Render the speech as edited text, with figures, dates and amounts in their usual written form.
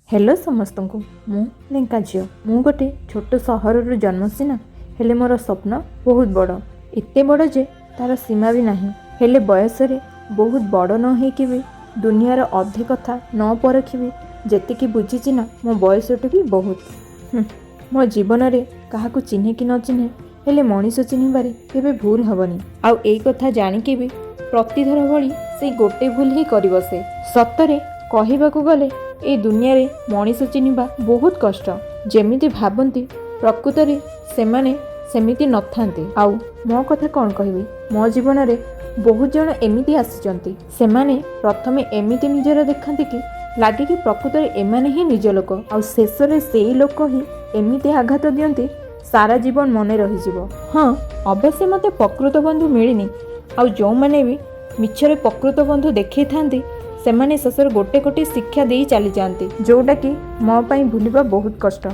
Hello समस्त को मु लेंका झील मु गोटे छोट सहर जन्म सीना हेले मोर स्वप्न बहुत बड़ एते बड़ जे तार सीमा भी नहीं हेले बयस रे बहुत बड़ न होइकि भी दुनियार अधे कथा न परखी भी जेतिकी बुझीची ना मो बयसटू भी बहुत मो जीवन रे काहाकू चिन्हे कि न चिन्हे हेले मनीष चिन्हबारे केबे भूल हबनी आउ एई कथा जानिके भी प्रतिथर भली से गोटे भूल ही करि बसे सतरे कहिबाकू गले ए दुनिया रे मनीष चिन्हवा बहुत कष्ट जेमिति भाबंती प्रकृत रे सेमाने सेमिति नथांते आउ मो कथा कौन कहबी मो जीवन रे बहुत जन एमिति आसीचंती सेमाने प्रथमे एमिति निजर देखंती कि लागे कि प्रकृत रे एमाने ही निज लोक आउ शेष रे सेई लोक ही एमिति आघात दियंती सारा जीवन मने रही जीवो। हाँ अवश्य मते प्रकृत बंधु मिलिनी आउ जो माने भी मिछरे प्रकृत बंधु देखै थांती सेमाने शेषर गोटे गोटे शिक्षा दे चली जाती जोटा कि मो पाई भूलिबा बहुत कष्ट।